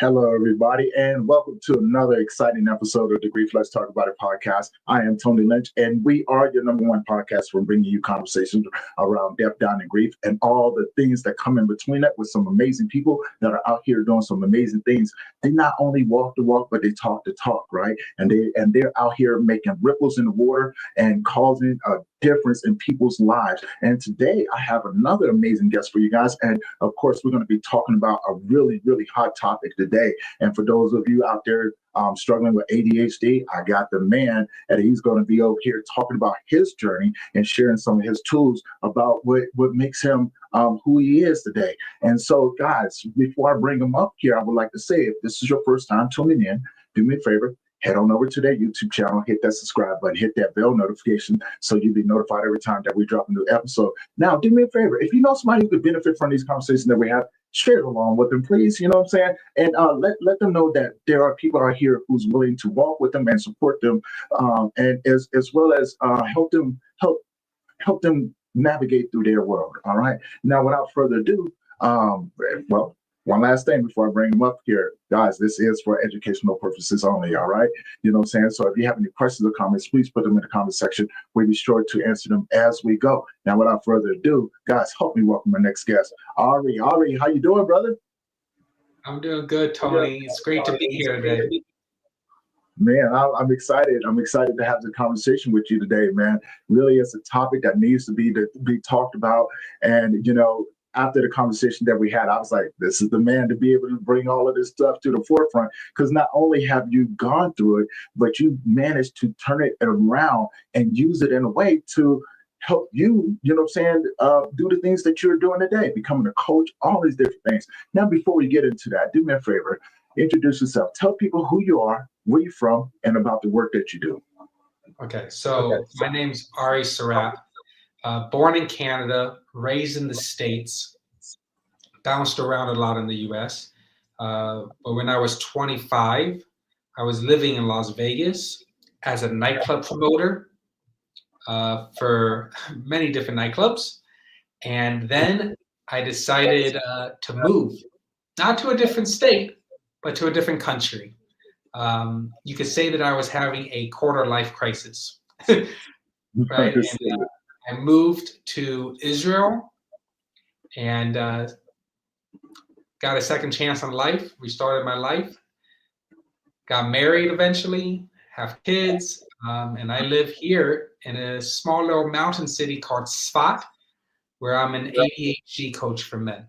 Hello, everybody, and welcome to another exciting episode of the Grief Let's Talk About It podcast. I am Tony Lynch, and we are your number one podcast for bringing you conversations around death, dying, and grief, and all the things that come in between that with some amazing people that are out here doing some amazing things. They not only walk the walk, but they talk the talk, right? And they're out here making ripples in the water and causing a difference in people's lives. And today I have another amazing guest for you guys. And of course, we're going to be talking about a really, really hot topic today. And for those of you out there struggling with ADHD, I got the man, and he's going to be over here talking about his journey and sharing some of his tools about what makes him who he is today. And so, guys, before I bring him up here, I would like to say, if this is your first time tuning in, do me a favor. Head on over to their YouTube channel, hit that subscribe button, hit that bell notification so you'll be notified every time that we drop a new episode. Now, do me a favor. If you know somebody who could benefit from these conversations that we have, share it along with them, please. You know what I'm saying? And let them know that there are people out here who's willing to walk with them and support them, and as well as help them navigate through their world. All right. Now, without further ado, one last thing before I bring them up here, guys, this is for educational purposes only, all right? You know what I'm saying? So if you have any questions or comments, please put them in the comment section. We'll be sure to answer them as we go. Now, without further ado, guys, help me welcome my next guest, Ari. Ari, how you doing, brother? I'm doing good, Tony. It's great to be here today. Man, I'm excited. I'm excited to have the conversation with you today, man. Really, it's a topic that needs to be talked about. And, you know, after the conversation that we had, I was like, this is the man to be able to bring all of this stuff to the forefront, because not only have you gone through it, but you managed to turn it around and use it in a way to help you, you know what I'm saying, do the things that you're doing today, becoming a coach, all these different things. Now, before we get into that, do me a favor, introduce yourself. Tell people who you are, where you're from, and about the work that you do. Okay, so my name's Ari Serap. Born in Canada, raised in the States, bounced around a lot in the US. But when I was 25, I was living in Las Vegas as a nightclub promoter for many different nightclubs. And then I decided to move, not to a different state, but to a different country. You could say that I was having a quarter life crisis, right? And, I moved to Israel and got a second chance on life, restarted my life, got married eventually, have kids, and I live here in a small little mountain city called Sfat, where I'm an ADHD coach for men.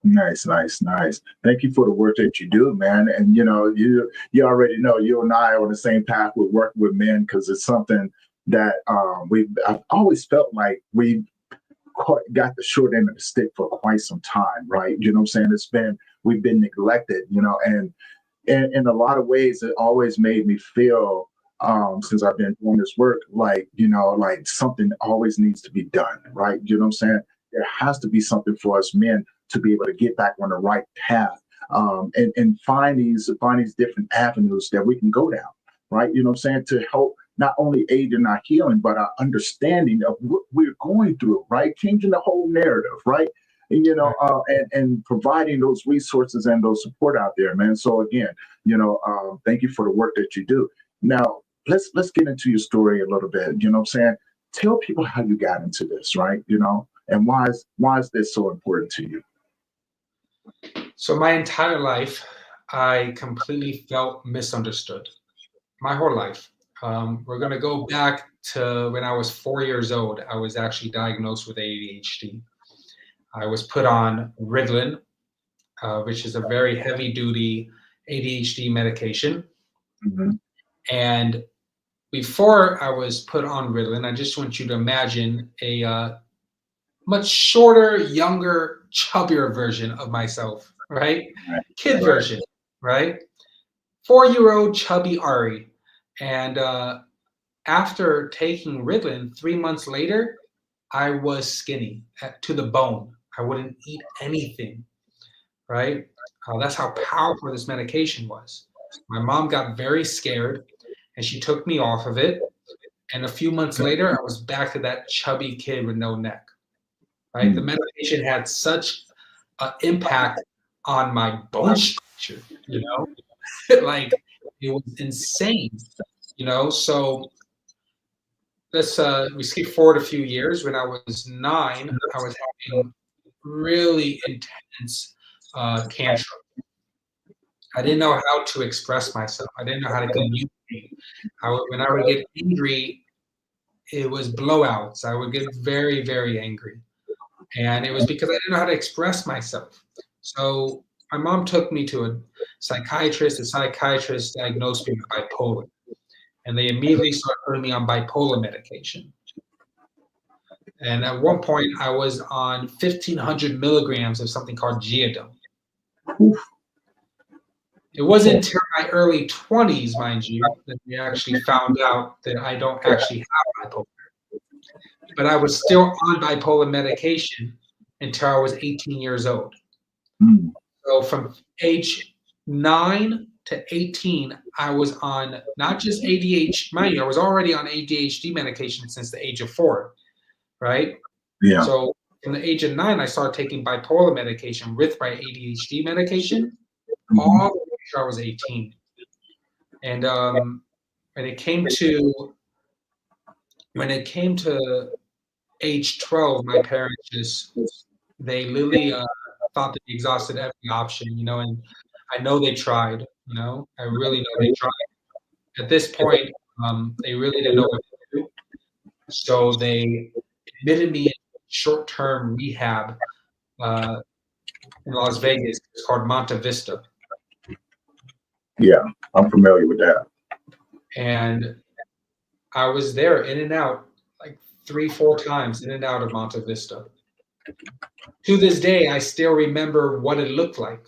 Nice. Thank you for the work that you do, man. And, you know, you already know you and I are on the same path with working with men, because it's something that I've always felt like we got the short end of the stick for quite some time, right? You know what I'm saying? We've been neglected, you know, and in a lot of ways, it always made me feel, since I've been doing this work, like, you know, like something always needs to be done, right? You know what I'm saying? There has to be something for us men to be able to get back on the right path, and find these different avenues that we can go down, right? You know what I'm saying? To help not only aid in our healing, but our understanding of what we're going through, right? Changing the whole narrative, right? And, you know, and providing those resources and those support out there, man. So again, you know, thank you for the work that you do. Now, let's get into your story a little bit. You know what I'm saying? Tell people how you got into this, right? You know, and why is this so important to you? So my entire life, I completely felt misunderstood. My whole life. We're going to go back to when I was 4 years old. I was actually diagnosed with ADHD. I was put on Ritalin, which is a very heavy-duty ADHD medication. Mm-hmm. And before I was put on Ritalin, I just want you to imagine a much shorter, younger, chubbier version of myself, right? Kid version, right? 4-year-old chubby Ari. And after taking Ritalin, 3 months later, I was skinny to the bone. I wouldn't eat anything, right? That's how powerful this medication was. My mom got very scared, and she took me off of it. And a few months later, I was back to that chubby kid with no neck, right? The medication had such an impact on my bone structure, like it was insane, So let's we skip forward a few years. When I was 9, I was having really intense tantrum. I didn't know how to express myself. I didn't know how to communicate. When I would get angry, it was blowouts. I would get very, very angry. And it was because I didn't know how to express myself. So my mom took me to a psychiatrist. The psychiatrist diagnosed me with bipolar. And they immediately started putting me on bipolar medication. And at one point, I was on 1,500 milligrams of something called Geodome. It wasn't until my early 20s, mind you, that we actually found out that I don't actually have bipolar. But I was still on bipolar medication until I was 18 years old. So from age 9 to 18, I was on not just ADHD, mind you, I was already on ADHD medication since the age of 4, right? Yeah. So from the age of 9, I started taking bipolar medication with my ADHD medication all the way until I was 18. And when it came to age 12, my parents they literally thought that they exhausted every option, and I know they tried, I really know they tried. At this point, they really didn't know what to do. So they admitted me in short-term rehab in Las Vegas. It's called Monte Vista. Yeah, I'm familiar with that. And I was there in and out like 3-4 times in and out of Monte Vista. To this day, I still remember what it looked like.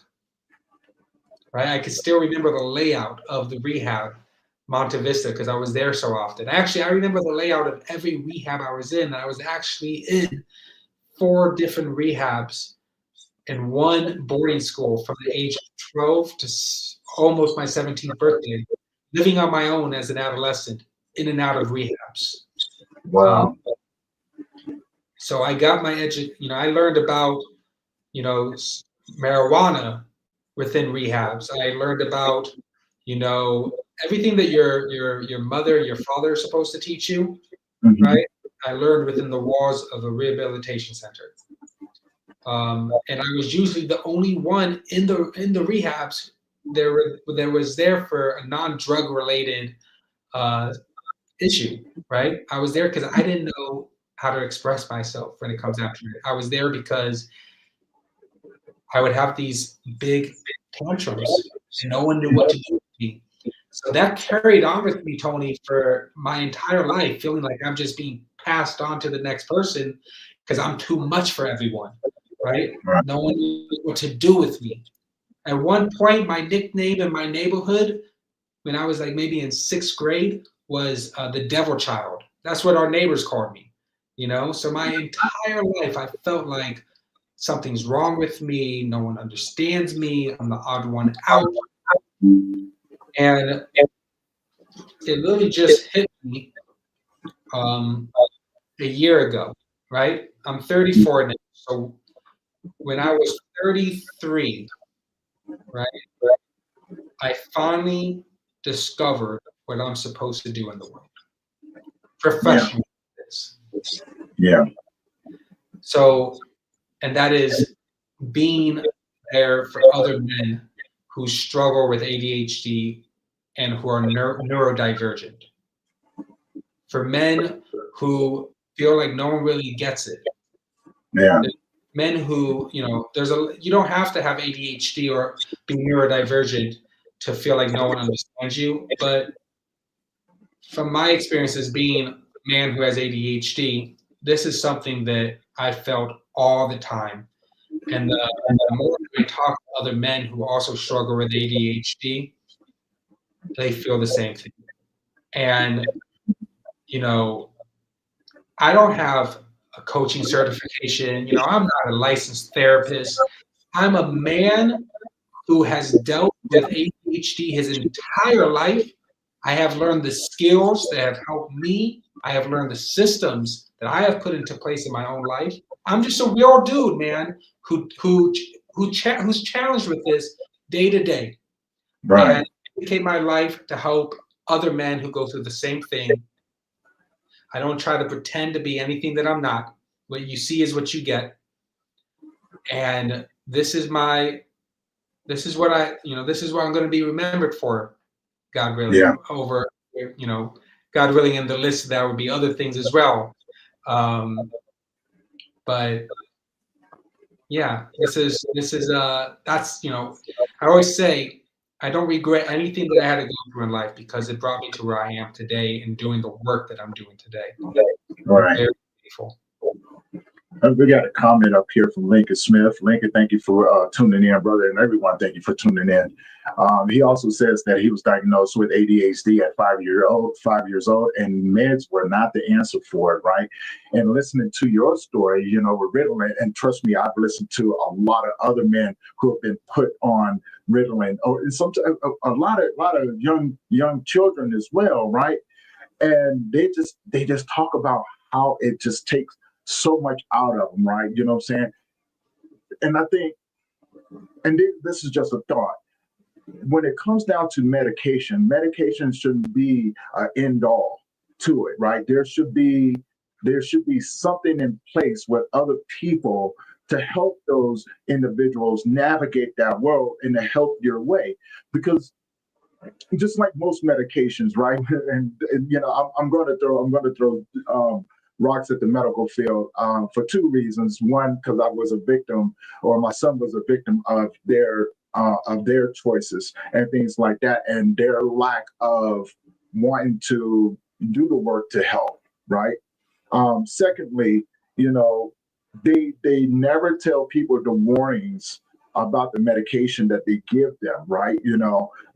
Right? I could still remember the layout of the rehab, Monte Vista, because I was there so often. Actually, I remember the layout of every rehab I was in. I was actually in 4 different rehabs in one boarding school from the age of 12 to almost my 17th birthday, living on my own as an adolescent, in and out of rehabs. Wow. So I got my I learned about, marijuana within rehabs. I learned about, everything that your mother, your father is supposed to teach you, right? I learned within the walls of a rehabilitation center. And I was usually the only one in the rehabs there was there for a non-drug related issue, right? I was there because I didn't know how to express myself when it comes down to it. I was there because I would have these big tantrums and no one knew what to do with me. So that carried on with me, Tony, for my entire life, feeling like I'm just being passed on to the next person because I'm too much for everyone, right? No one knew what to do with me. At one point, my nickname in my neighborhood, when I was like maybe in 6th grade, was the devil child. That's what our neighbors called me, So my entire life, I felt like something's wrong with me. No one understands me. I'm the odd one out. And it literally just hit me a year ago, right? I'm 34 now. So when I was 33, right, I finally discovered what I'm supposed to do in the world. Professionally. Yeah. So, and that is being there for other men who struggle with ADHD and who are neurodivergent. For men who feel like no one really gets it. Yeah. Men who, you don't have to have ADHD or be neurodivergent to feel like no one understands you. But from my experience as being a man who has ADHD, this is something that I felt all the time. And the more I talk to other men who also struggle with ADHD, they feel the same thing. And, I don't have a coaching certification. I'm not a licensed therapist. I'm a man who has dealt with ADHD his entire life. I have learned the skills that have helped me. I have learned the systems that I have put into place in my own life. I'm just a real dude, man, who who's challenged with this day to day. Right. And dedicate my life to help other men who go through the same thing. I don't try to pretend to be anything that I'm not. What you see is what you get. And this is what I'm going to be remembered for, God willing, over, God willing, in the list there would be other things as well. But yeah, that's, I always say, I don't regret anything that I had to go through in life because it brought me to where I am today and doing the work that I'm doing today. Right. Very grateful. We got a comment up here from Lincoln Smith. Lincoln, thank you for tuning in, brother, and everyone, thank you for tuning in. He also says that he was diagnosed with ADHD at 5 years old, and meds were not the answer for it, right? And listening to your story, with Ritalin, and trust me, I've listened to a lot of other men who have been put on Ritalin, or sometimes a lot of young children as well, right? And they just talk about how it just takes so much out of them, right? You know what I'm saying? And I think, and this is just a thought, when it comes down to medication shouldn't be an end all to it, right? There should be something in place with other people to help those individuals navigate that world in a healthier way, because just like most medications, right? And I'm going to throw rocks at the medical field for two reasons. One, because I was a victim, or my son was a victim of their choices and things like that, and their lack of wanting to do the work to help, right? Secondly, they never tell people the warnings about the medication that they give them, right?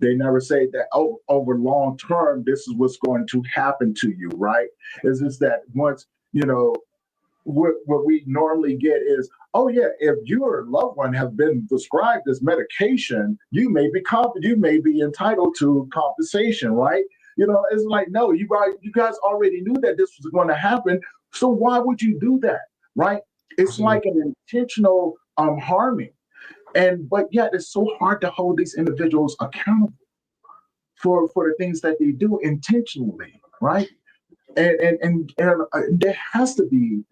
They never say that, oh, over long term, this is what's going to happen to you, right? It's just that once, what we normally get is, oh yeah, if your loved one has been prescribed this medication, you may be entitled to compensation, right? It's like, no, you guys already knew that this was going to happen, so why would you do that, right? It's like an intentional harming. But yet it's so hard to hold these individuals accountable for the things that they do intentionally, right? And there has to be,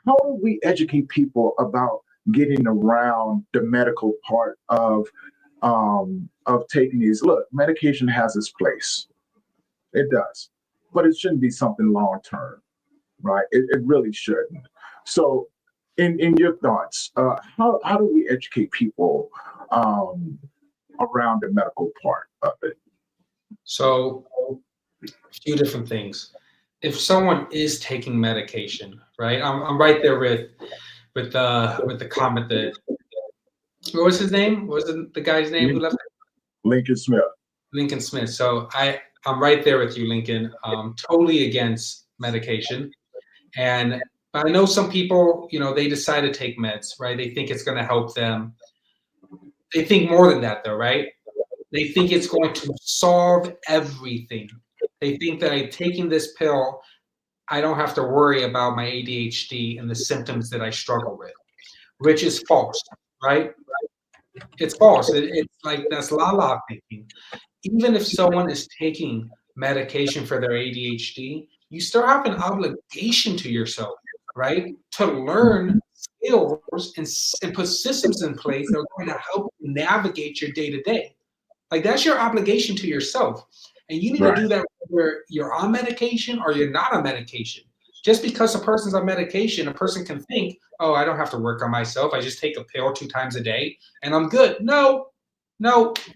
how do we educate people about getting around the medical part of taking these? Look, medication has its place. It does, but it shouldn't be something long term, right? It really shouldn't. So in your thoughts, how do we educate people around the medical part of it? So, a few different things. If someone is taking medication, right? I'm right there with the comment that, what was his name? What was the guy's name who left? Lincoln Smith. Lincoln Smith. So I'm right there with you, Lincoln. Totally against medication. But I know some people, they decide to take meds, right? They think it's going to help them. They think more than that, though, right? They think it's going to solve everything. They think that taking this pill, I don't have to worry about my ADHD and the symptoms that I struggle with, which is false, right? It's false. It's like, that's la-la thinking. Even if someone is taking medication for their ADHD, you still have an obligation to yourself, right? To learn skills and put systems in place that are going to help you navigate your day-to-day. Like, that's your obligation to yourself. And you need to do that whether you're on medication or you're not on medication. Just because a person's on medication, a person can think, oh, I don't have to work on myself. I just take a pill 2 times a day and I'm good. No,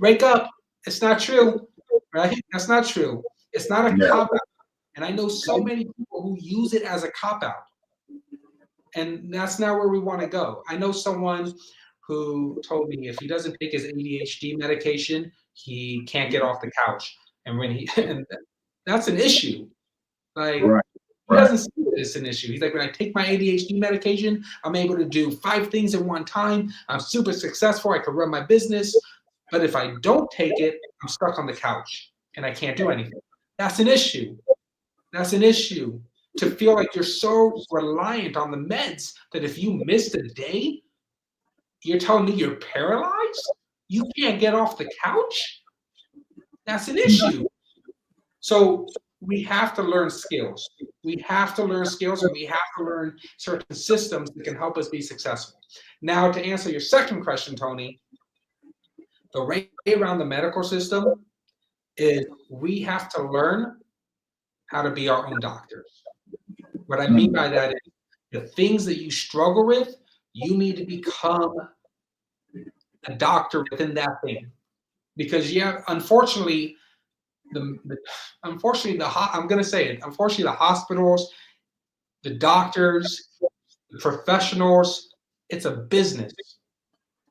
wake up. It's not true, right? That's not true. It's not a cop-out. And I know so many people who use it as a cop-out. And that's not where we want to go. I know someone who told me if he doesn't take his ADHD medication, he can't get off the couch. And that's an issue. Like, he doesn't see it as an issue. He's like, when I take my ADHD medication, I'm able to do 5 things at one time. I'm super successful. I can run my business. But if I don't take it, I'm stuck on the couch and I can't do anything. That's an issue. That's an issue. To feel like you're so reliant on the meds that if you missed a day, You're telling me you're paralyzed? You can't get off the couch? That's an issue. So we have to learn skills. We have to learn skills, and we have to learn certain systems that can help us be successful. Now, to answer your second question, Tony, the way around the medical system is we have to learn how to be our own doctors. What I mean by that is the things that you struggle with, you need to become a doctor within that thing. Because unfortunately, I'm going to say it. Unfortunately, the hospitals, the doctors, the professionals, it's a business.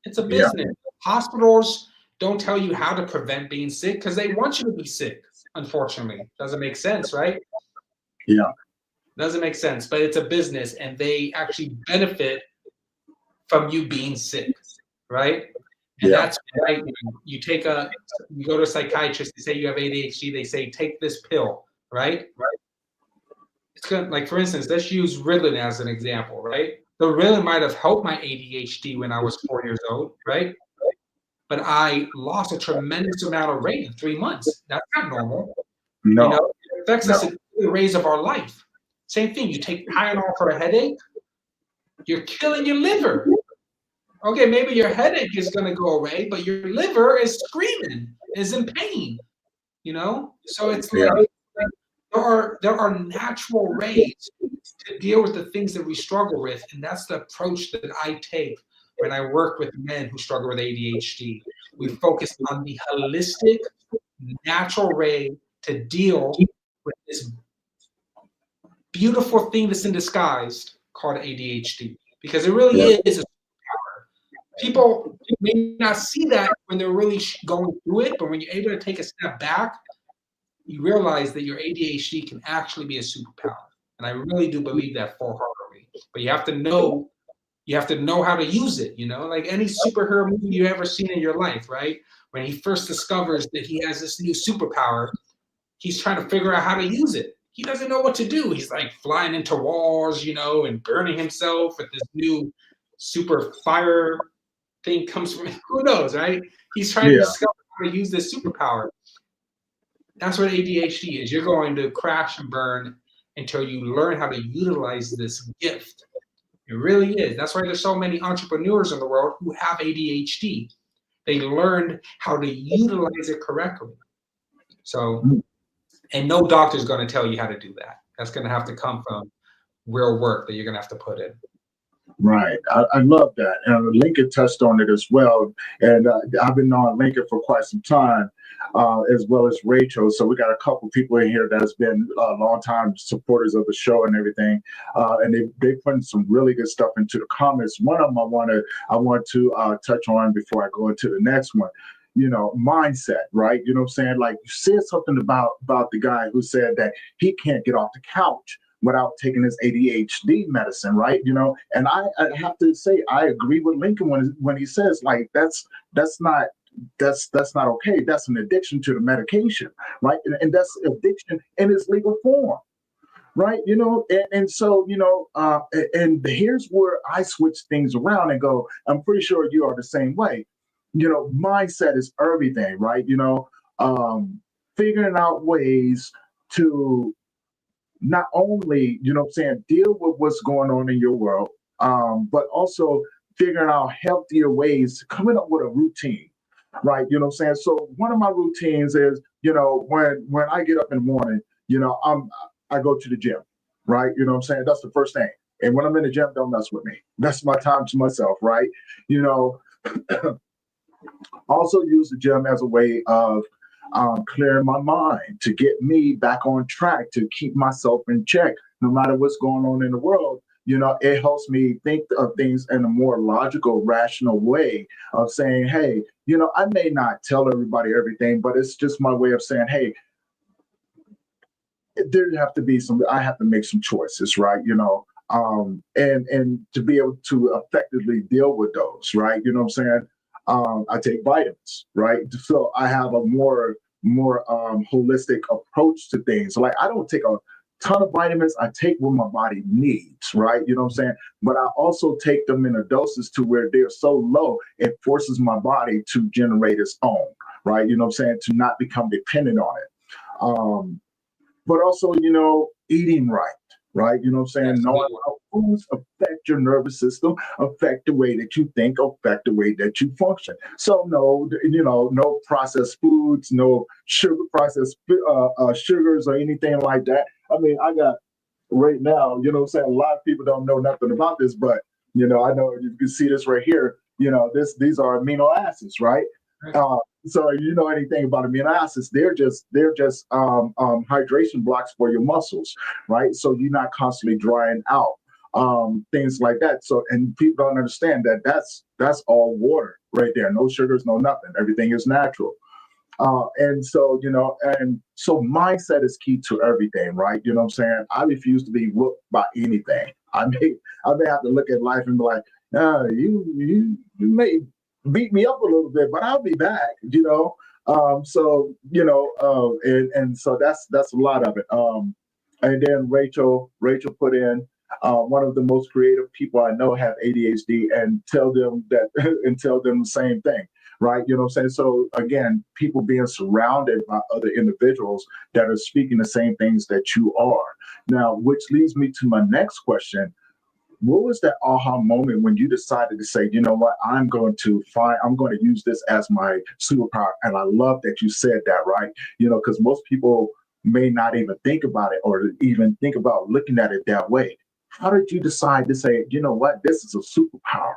It's a business. Yeah. Hospitals don't tell you how to prevent being sick because they want you to be sick. Unfortunately, doesn't make sense, right? Yeah, doesn't make sense. But it's a business, and they actually benefit from you being sick, right? And that's right. You go to a psychiatrist, they say you have ADHD, they say, take this pill, right? It's good. Like, for instance, let's use Ritalin as an example, right? The Ritalin might have helped my ADHD when I was 4 years old, right? But I lost a tremendous amount of weight in 3 months. That's not normal. No. It affects us in the ways of our life. Same thing, you take Tylenol for a headache, you're killing your liver. Okay, maybe your headache is going to go away, but your liver is screaming, is in pain, So it's like there are natural ways to deal with the things that we struggle with, and that's the approach that I take when I work with men who struggle with ADHD. We focus on the holistic, natural way to deal with this beautiful thing that's in disguise called ADHD, because it really is a people may not see that when they're really going through it, but when you're able to take a step back, you realize that your ADHD can actually be a superpower. And I really do believe that wholeheartedly. But you have to know how to use it, like any superhero movie you ever seen in your life, right? When he first discovers that he has this new superpower, he's trying to figure out how to use it. He doesn't know what to do. He's like flying into walls, and burning himself with this new super fire thing comes from, who knows, right? He's trying to discover how to use this superpower. That's what ADHD is. You're going to crash and burn until you learn how to utilize this gift. It really is. That's why there's so many entrepreneurs in the world who have ADHD. They learned how to utilize it correctly. So, and no doctor is going to tell you how to do that. That's going to have to come from real work that you're going to have to put in. Right. I love that. And Lincoln touched on it as well. And I've been on Lincoln for quite some time, as well as Rachel. So we got a couple people in here that has been long-time supporters of the show and everything. And they put some really good stuff into the comments. One of them I want to touch on before I go into the next one. Mindset, right? You know what I'm saying? Like, you said something about the guy who said that he can't get off the couch without taking his ADHD medicine, right? And I have to say, I agree with Lincoln when he says, like, that's not okay. That's an addiction to the medication, right? And that's addiction in its legal form, right? And so, and here's where I switch things around and go, I'm pretty sure you are the same way. Mindset is everything, right? Figuring out ways to not only, deal with what's going on in your world, but also figuring out healthier ways, coming up with a routine, right? So one of my routines is, when I get up in the morning, I go to the gym, right? That's the first thing. And when I'm in the gym, don't mess with me. That's my time to myself, right? Also use the gym as a way of clearing my mind, to get me back on track, to keep myself in check, no matter what's going on in the world. It helps me think of things in a more logical, rational way of saying, hey, I may not tell everybody everything, but it's just my way of saying, hey, I have to make some choices, right? And to be able to effectively deal with those, right? You know what I'm saying? I take vitamins, right? So I have a more holistic approach to things. So, like, I don't take a ton of vitamins. I take what my body needs, right? You know what I'm saying? But I also take them in a doses to where they're so low, it forces my body to generate its own, right? You know what I'm saying? To not become dependent on it. But also, eating right? You know what I'm saying? Knowing how foods affect your nervous system, affect the way that you think, affect the way that you function. So no processed foods, no processed sugars or anything like that. I mean, I got right now, you know what I'm saying? A lot of people don't know nothing about this, but I know you can see this right here. These are amino acids, right? So you know anything about amino acids, they're just hydration blocks for your muscles, right? So you're not constantly drying out, things like that. So, and people don't understand that that's all water right there, no sugars, no nothing, everything is natural. And so mindset is key to everything, right? You know what I'm saying? I refuse to be whooped by anything. I may have to look at life and be like, you may beat me up a little bit, but I'll be back, and so that's a lot of it. And then Rachel put in, one of the most creative people I know have ADHD, and tell them the same thing, right? You know what I'm saying? So again, people being surrounded by other individuals that are speaking the same things that you are. Now, which leads me to my next question. What was that aha moment when you decided to say, you know what, I'm going to use this as my superpower? And I love that you said that, right? Because most people may not even think about it, or even think about looking at it that way. How did you decide to say, you know what, this is a superpower,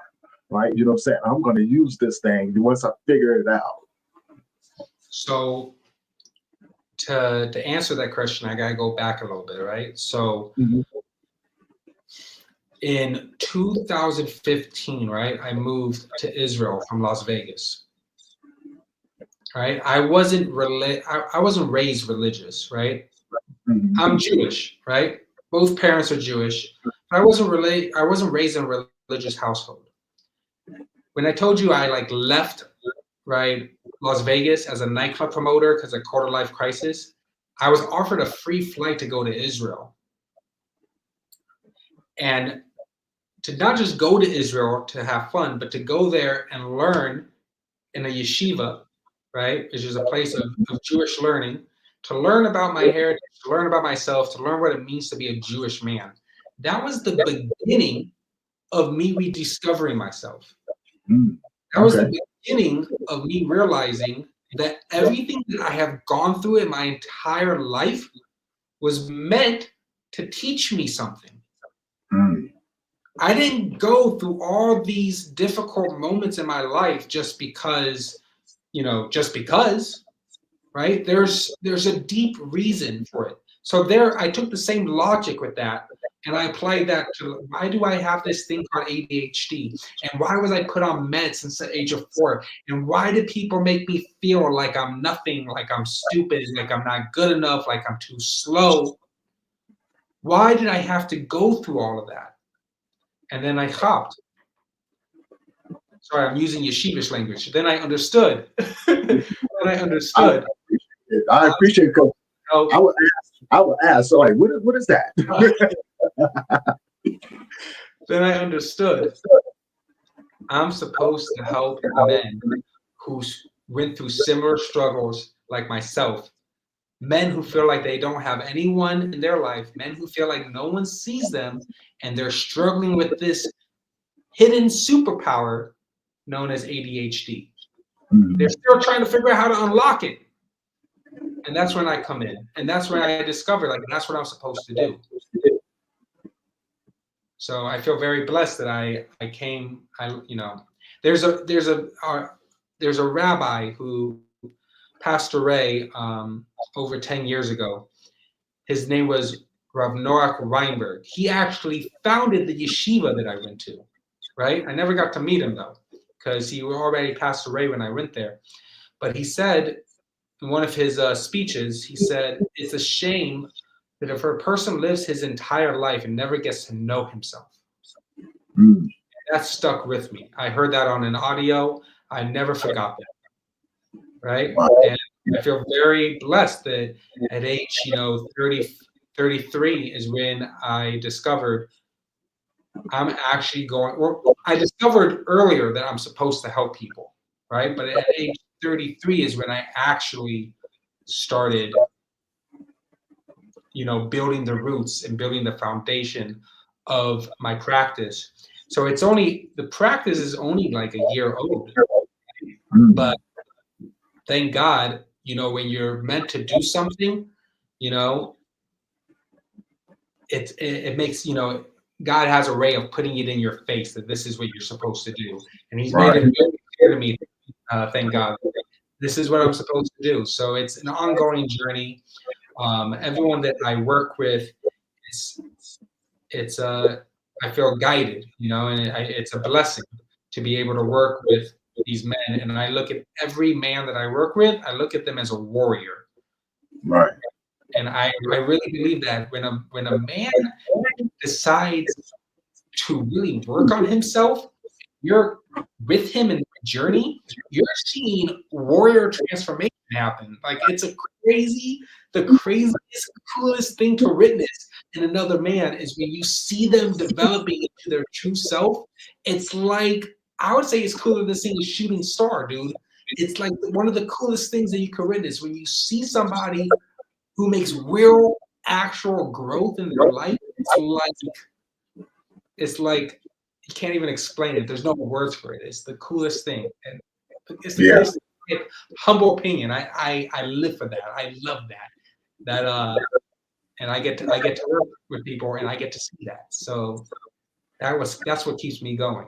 right? You know what I'm saying? I'm going to use this thing once I figure it out. So to answer that question, I got to go back a little bit, right? So in 2015, right, I moved to Israel from Las Vegas. Right, I wasn't raised religious, right? I'm Jewish, right? Both parents are Jewish. I wasn't raised in a religious household. When I told you I left, right, Las Vegas as a nightclub promoter because of quarter life crisis, I was offered a free flight to go to Israel. And to not just go to Israel to have fun, but to go there and learn in a yeshiva, right, which is a place of Jewish learning, to learn about my heritage, to learn about myself, to learn what it means to be a Jewish man. That was the beginning of me rediscovering myself. That was the beginning of me realizing that everything that I have gone through in my entire life was meant to teach me something. I didn't go through all these difficult moments in my life just because, right? There's a deep reason for it. So I took the same logic with that, and I applied that to, why do I have this thing called ADHD? And why was I put on meds since the age of 4? And why do people make me feel like I'm nothing, like I'm stupid, like I'm not good enough, like I'm too slow? Why did I have to go through all of that? And then I hopped. Sorry, I'm using Yeshivish language. Then I understood. I appreciate it, because I would ask, so what is that? Then I understood. I'm supposed to help men who went through similar struggles like myself. Men who feel like they don't have anyone in their life, men who feel like no one sees them, and they're struggling with this hidden superpower known as ADHD. They're still trying to figure out how to unlock it. And that's when I come in. And that's when I discovered, that's what I'm supposed to do. So I feel very blessed that I came, there's a rabbi who passed away over 10 years ago. His name was Rav Noach Weinberg. He actually founded the yeshiva that I went to, right? I never got to meet him though, because he already passed away when I went there. But he said in one of his speeches, he said, it's a shame that if a person lives his entire life and never gets to know himself. That stuck with me. I heard that on an audio. I never forgot that, right? And I feel very blessed that at age, 30, 33 is when I discovered I'm actually going, or I discovered earlier that I'm supposed to help people, right? But at age 33 is when I actually started, building the roots and building the foundation of my practice. So the practice is only like a year old, but thank God, when you're meant to do something, you know, it makes, God has a way of putting it in your face that this is what you're supposed to do. And he's made it very clear to me, thank God, this is what I'm supposed to do. So it's an ongoing journey. Everyone that I work with, it's I feel guided, and it's a blessing to be able to work with these men. And I look at every man that I work with, I look at them as a warrior. Right. And I really believe that when a man decides to really work on himself, you're with him in the journey, you're seeing warrior transformation happen. Like it's the craziest, coolest thing to witness in another man is when you see them developing into their true self. It's like, I would say it's cooler than seeing a shooting star, dude. It's like one of the coolest things that you can witness when you see somebody who makes real, actual growth in their life. It's like you can't even explain it. There's no words for it. It's the coolest thing, and it's the coolest thing. Humble opinion. I live for that. I love and I get to work with people, and I get to see that. So that's what keeps me going.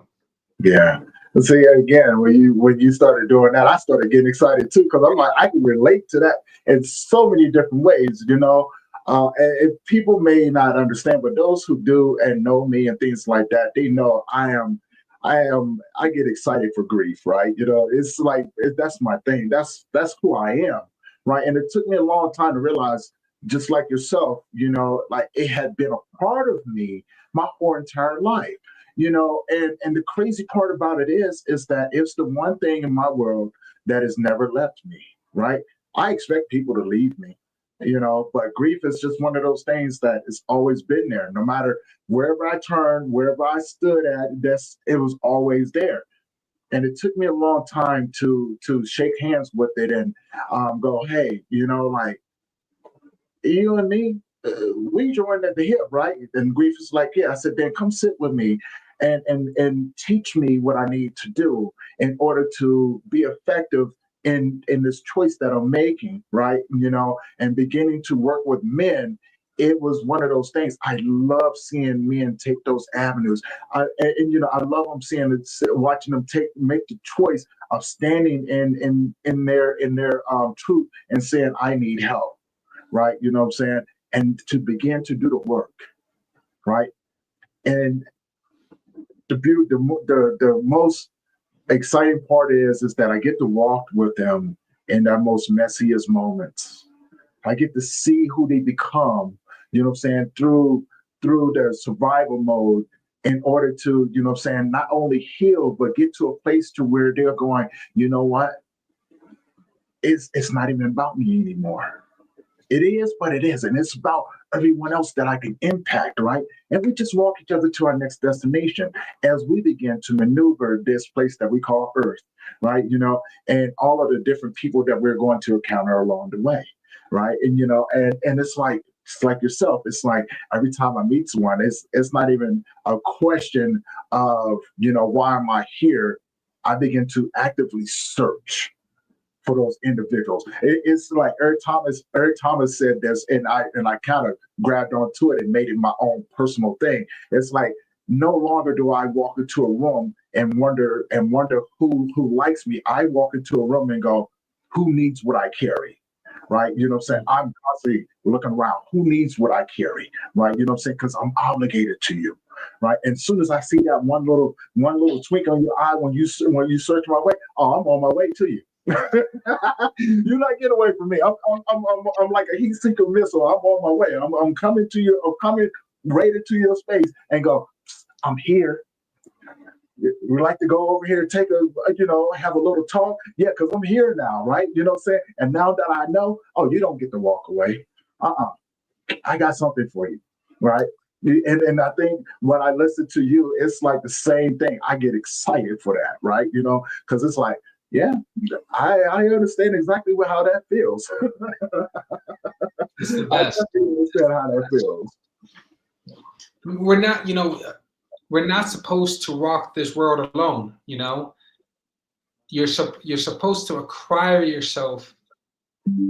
Yeah. See, again, when you started doing that, I started getting excited too, because I'm like, I can relate to that in so many different ways, and people may not understand, but those who do and know me and things like that, they know I get excited for grief, right? It's like, that's my thing. That's who I am, right? And it took me a long time to realize, just like yourself, like it had been a part of me my whole entire life. And the crazy part about it is that it's the one thing in my world that has never left me, right? I expect people to leave me, but grief is just one of those things that has always been there. No matter wherever I turned, wherever I stood at, it was always there. And it took me a long time to shake hands with it and go, hey, like, you and me, we joined at the hip, right? And grief is like, yeah. I said, then come sit with me and teach me what I need to do in order to be effective in this choice that I'm making, right? And beginning to work with men. It was one of those things. I love seeing men take those avenues. I love them watching them make the choice of standing in their truth and saying, I need help. Right? You know what I'm saying? And to begin to do the work, right? And the most exciting part is that I get to walk with them in their most messiest moments. I get to see who they become, through their survival mode in order to, not only heal, but get to a place to where they're going, you know what? It's not even about me anymore. It is, but it isn't. It's about everyone else that I can impact, right? And we just walk each other to our next destination as we begin to maneuver this place that we call Earth, right? And all of the different people that we're going to encounter along the way, right? And and it's like yourself. It's like every time I meet someone, it's not even a question of why am I here. I begin to actively search for those individuals. It's like Eric Thomas said this, and I kind of grabbed onto it and made it my own personal thing. It's like, no longer do I walk into a room and wonder who likes me. I walk into a room and go, who needs what I carry? Right? You know what I'm saying? I'm constantly looking around. Who needs what I carry? Right? You know what I'm saying? Because I'm obligated to you. Right? And as soon as I see that one little twinkle on your eye when you search my way, oh, I'm on my way to you. You're not getting away from me. I'm like a heat seeker missile. I'm on my way. I'm coming to you. I'm coming right into your space and go, I'm here. We like to go over here and take have a little talk. Yeah, because I'm here now, right? You know what I'm saying? And now that I know, oh, you don't get to walk away. I got something for you, right? And I think when I listen to you, it's like the same thing. I get excited for that, right? Because it's like, yeah, I understand exactly how that feels. It's the I best. definitely understand how that feels. We're not, we're not supposed to rock this world alone. You're supposed to acquire yourself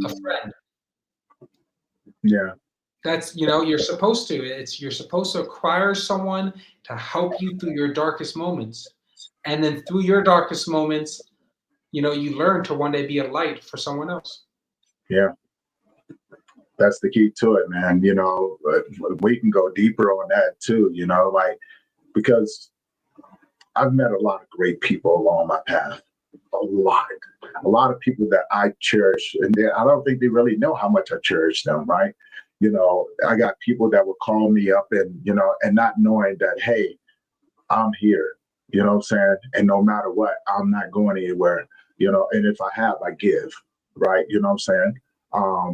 a friend. Yeah. That's, you're supposed to. You're supposed to acquire someone to help you through your darkest moments. And then through your darkest moments, you learn to one day be a light for someone else. Yeah. That's the key to it, man. We can go deeper on that too, because I've met a lot of great people along my path. A lot of people that I cherish, and I don't think they really know how much I cherish them, right? I got people that will call me up and not knowing that, hey, I'm here, you know what I'm saying? And no matter what, I'm not going anywhere, and if I have, I give, right? You know what I'm saying?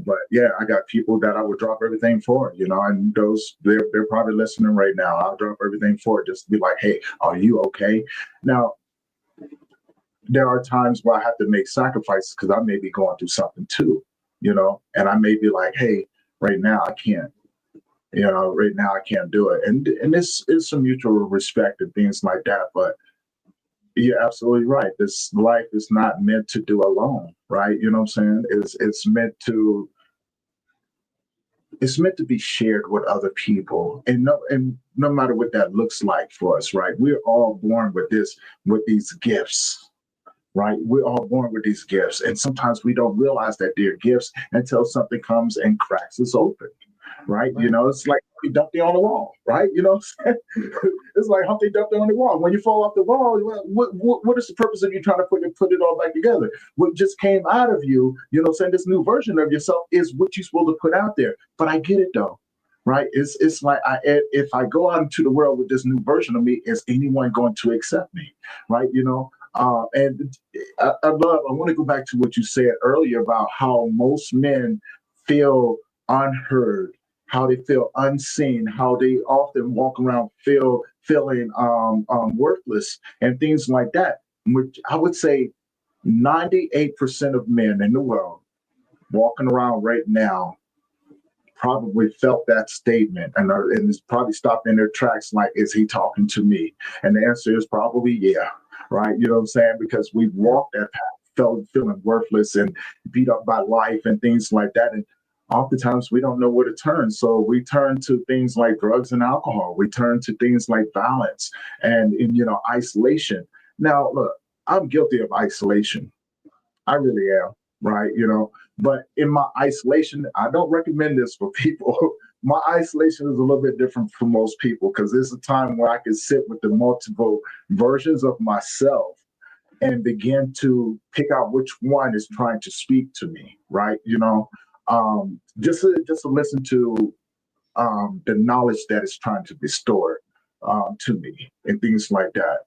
But yeah, I got people that I would drop everything for, and they're probably listening right now. I'll drop everything for just to be like, hey, are you okay? Now, there are times where I have to make sacrifices because I may be going through something too, and I may be like, hey, right now I can't, right now I can't do it. And this is some mutual respect and things like that. But you're absolutely right. This life is not meant to do alone, right? You know what I'm saying? It's meant to be shared with other people, and no matter what that looks like for us, right? We're all born with these gifts, right? We're all born with these gifts, and sometimes we don't realize that they're gifts until something comes and cracks us open, right? It's like Humpty Dumpty on the wall, right? It's like Humpty Dumpty on the wall. When you fall off the wall, what is the purpose of you trying to put it all back together? What just came out of you, this new version of yourself is what you're supposed to put out there. But I get it though, right? It's like if I go out into the world with this new version of me, is anyone going to accept me, right? And I want to go back to what you said earlier about how most men feel unheard, how they feel unseen, how they often walk around feeling worthless and things like that. Which I would say 98% of men in the world walking around right now probably felt that statement and is probably stopped in their tracks like, is he talking to me? And the answer is probably yeah, right? You know what I'm saying? Because we've walked that path, feeling worthless and beat up by life and things like that. And oftentimes we don't know where to turn. So we turn to things like drugs and alcohol. We turn to things like violence and isolation. Now, look, I'm guilty of isolation. I really am, right? But in my isolation, I don't recommend this for people. My isolation is a little bit different from most people because there's a time where I can sit with the multiple versions of myself and begin to pick out which one is trying to speak to me, right? Just to listen to the knowledge that is trying to be stored to me and things like that.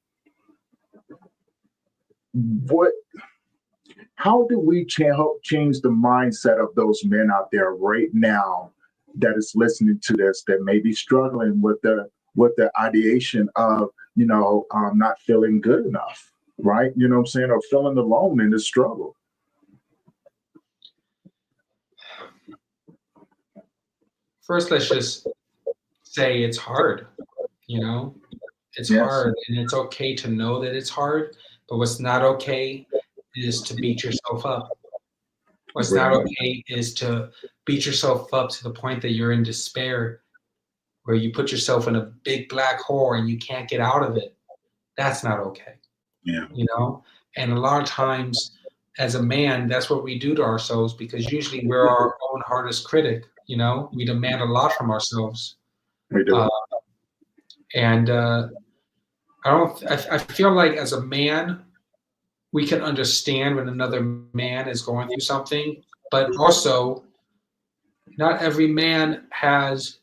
How do we help change the mindset of those men out there right now that is listening to this, that may be struggling with the ideation of not feeling good enough, right? You know what I'm saying, or feeling alone in the struggle? First, let's just say it's hard. It's Yes. hard, and it's okay to know that it's hard. But what's not okay is to beat yourself up. What's not okay is to beat yourself up to the point that you're in despair, where you put yourself in a big black hole and you can't get out of it. That's not okay. Yeah. And a lot of times as a man, that's what we do to ourselves, because usually we're our own hardest critic. We demand a lot from ourselves. We do. And I feel like as a man, we can understand when another man is going through something, but also not every man has,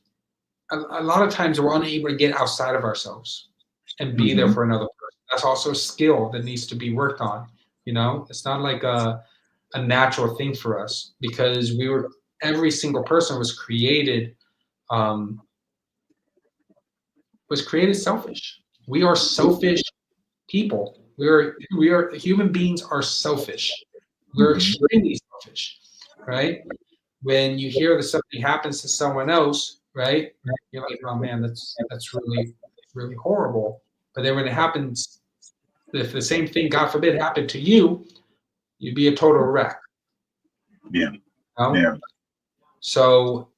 a lot of times we're unable to get outside of ourselves and be there for another person. That's also a skill that needs to be worked on. It's not like a natural thing for us, because every single person was created was created selfish. We are selfish people. We are human beings are selfish. We're extremely selfish, right? When you hear that something happens to someone else, right? You're like, oh man, that's really horrible. But then when it happens, if the same thing, God forbid, happened to you, you'd be a total wreck. Yeah. You know? Yeah. So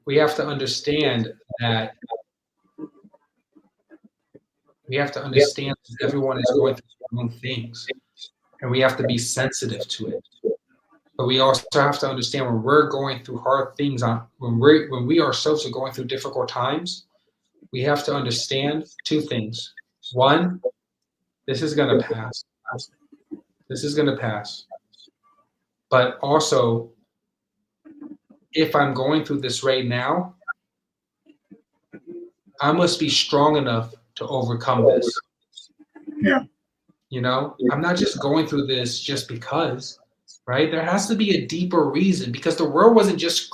we have to understand that that everyone is going through their own things, and we have to be sensitive to it. But we also have to understand when we're going through hard things, when we ourselves are going through difficult times, we have to understand two things. One, this is going to pass. This is going to pass. But also, if I'm going through this right now, I must be strong enough to overcome this. Yeah. You know, I'm not just going through this just because, right? There has to be a deeper reason, because the world is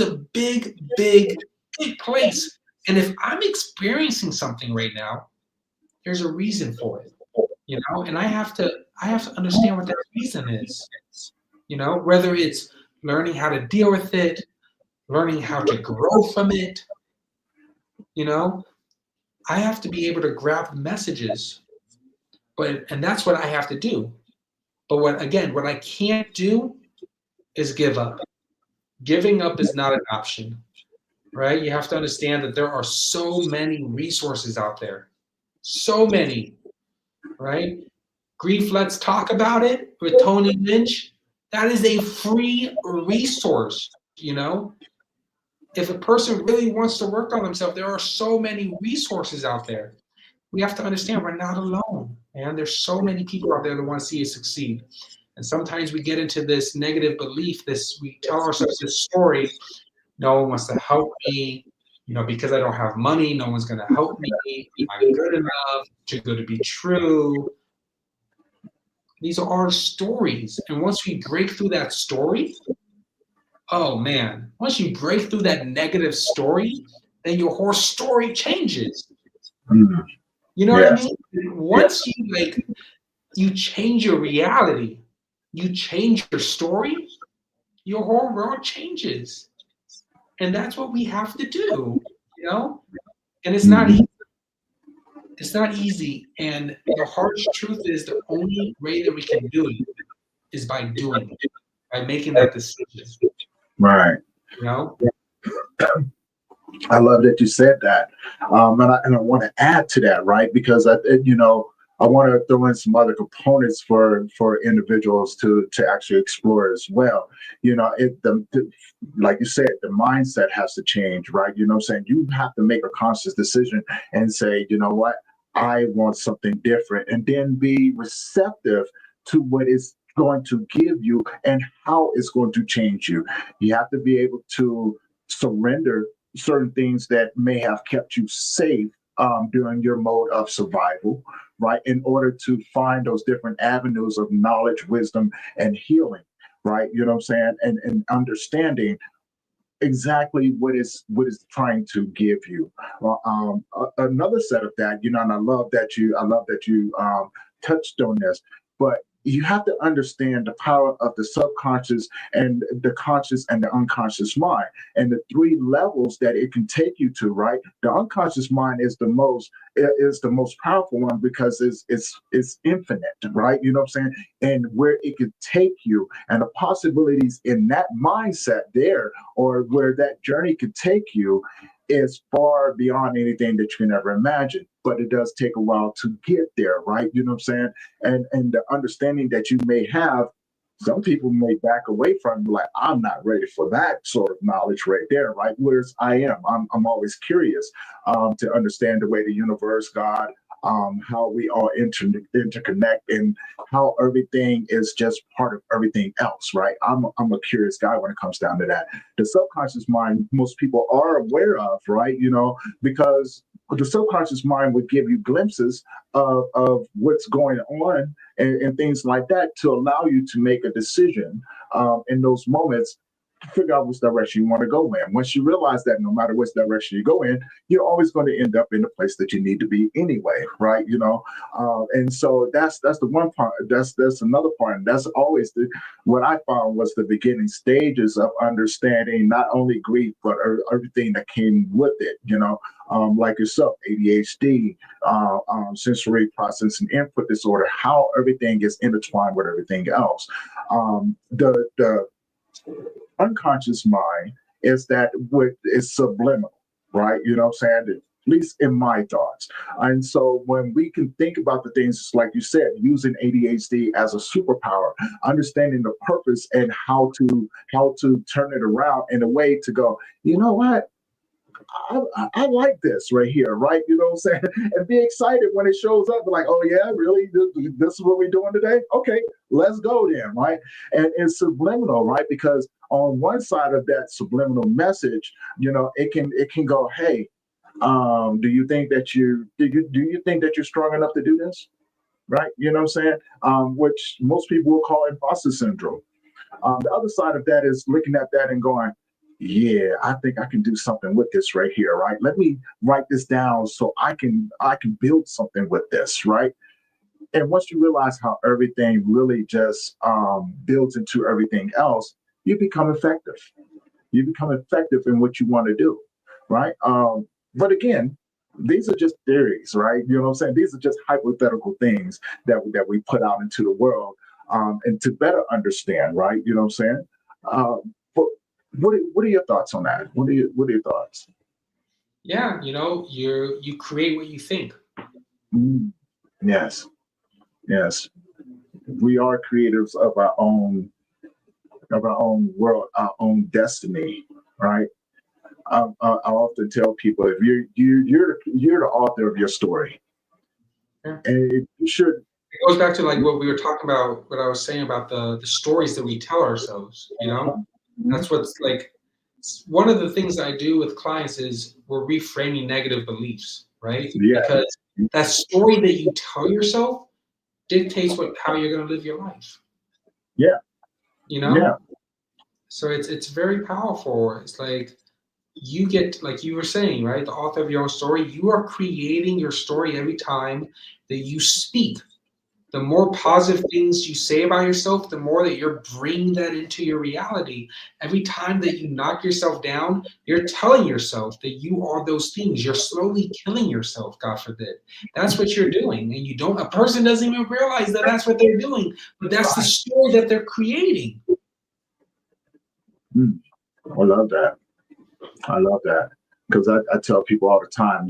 a big, big, big place. And if I'm experiencing something right now, there's a reason for it, you know, and I have to understand what that reason is, you know, whether it's learning how to deal with it, learning how to grow from it, you know, I have to be able to grab the messages, and that's what I have to do. But what I can't do is give up. Giving up is not an option, right? You have to understand that there are so many resources out there, so many, right? Grief, Let's Talk About It with Tony Lynch. That is a free resource, you know? If a person really wants to work on themselves, there are so many resources out there. We have to understand we're not alone, man. There's so many people out there that want to see us succeed. And sometimes we get into this negative belief, we tell ourselves this story, no one wants to help me, you know, because I don't have money, no one's going to help me. I'm good enough, too good to be true. These are our stories. And once we break through that story, oh man, once you break through that negative story, then your whole story changes. Mm-hmm. You know what I mean? Once you change your reality, you change your story, your whole world changes. And that's what we have to do, you know? And it's not easy. It's not easy. And the harsh truth is the only way that we can do it is by doing it, by making that decision. Right. You know? I love that you said that. And I want to add to that, right? Because I want to throw in some other components for individuals to actually explore as well. You know, like you said, the mindset has to change, right? You know what I'm saying? You have to make a conscious decision and say, you know what, I want something different, and then be receptive to what it's going to give you and how it's going to change you. You have to be able to surrender certain things that may have kept you safe during your mode of survival, right? In order to find those different avenues of knowledge, wisdom, and healing, right? You know what I'm saying? And understanding exactly what is trying to give you. Another set of that, you know, and I love that you touched on this, but you have to understand the power of the subconscious and the conscious and the unconscious mind, and the three levels that it can take you to, right? The unconscious mind is the most powerful one, because it's infinite, right? You know what I'm saying? And where it could take you, and the possibilities in that mindset there, or where that journey could take you, is far beyond anything that you can ever imagine. But it does take a while to get there, right? You know what I'm saying? And the understanding that you may have, some people may back away from, like, I'm not ready for that sort of knowledge right there, right? Whereas I am. I'm always curious to understand the way the universe, God, how we all interconnect, and how everything is just part of everything else, right? I'm a curious guy when it comes down to that. The subconscious mind, most people are aware of, right? You know, because the subconscious mind would give you glimpses of what's going on, and things like that, to allow you to make a decision in those moments, figure out which direction you want to go in. Once you realize that no matter which direction you go in, you're always going to end up in the place that you need to be anyway, right? And so that's the one part. That's another part, and that's always what I found was the beginning stages of understanding not only grief but everything that came with it. Like yourself, ADHD, sensory processing input disorder, how everything is intertwined with everything else. The unconscious mind is that what is subliminal, right? You know what I'm saying? At least in my thoughts. And so when we can think about the things, like you said, using ADHD as a superpower, understanding the purpose and how to turn it around in a way to go, you know what? I like this right here, right? You know what I'm saying? And be excited when it shows up. Like, oh yeah, really? This is what we're doing today? Okay, let's go then, right? And it's subliminal, right? Because on one side of that subliminal message, it can go, hey, do you think that you think that you're strong enough to do this? Right? You know what I'm saying? Which most people will call imposter syndrome. The other side of that is looking at that and going, yeah, I think I can do something with this right here, right? Let me write this down so I can build something with this, right? And once you realize how everything really just builds into everything else, you become effective. You become effective in what you want to do, right? But again, these are just theories, right? You know what I'm saying? These are just hypothetical things that we put out into the world, and to better understand, right? You know what I'm saying? But what are your thoughts on that? What are your thoughts? Yeah, you create what you think. Yes, yes. We are creators of our own world, our own destiny, right? I often tell people, if you're the author of your story, and you should. It goes back to like what we were talking about, what I was saying about the stories that we tell ourselves. That's what's like. One of the things I do with clients is we're reframing negative beliefs, right? Yeah. Because that story that you tell yourself dictates how you're going to live your life. Yeah. Yeah. So it's very powerful. It's like you get, like you were saying, right? The author of your own story. You are creating your story every time that you speak. The more positive things you say about yourself, the more that you're bringing that into your reality. Every time that you knock yourself down, you're telling yourself that you are those things. You're slowly killing yourself, God forbid. That's what you're doing. And a person doesn't even realize that that's what they're doing, but that's the story that they're creating. I love that. Because I tell people all the time,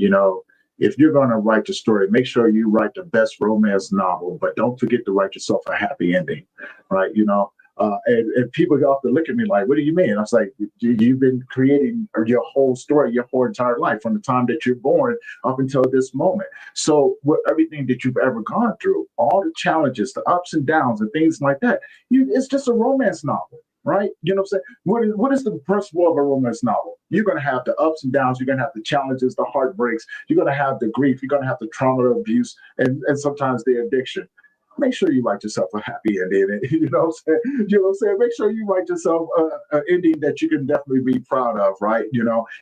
if you're going to write your story, make sure you write the best romance novel, but don't forget to write yourself a happy ending, right? And people often look at me like, what do you mean? I was like, you've been creating your whole story, your whole entire life, from the time that you're born up until this moment. So with everything that you've ever gone through, all the challenges, the ups and downs and things like that, it's just a romance novel. Right? You know what I'm saying? What is the principle of a romance novel? You're going to have the ups and downs. You're going to have the challenges, the heartbreaks. You're going to have the grief. You're going to have the trauma, the abuse, and sometimes the addiction. Make sure you write yourself a happy ending. You know what I'm saying? You know what I'm saying? Make sure you write yourself an ending that you can definitely be proud of, right?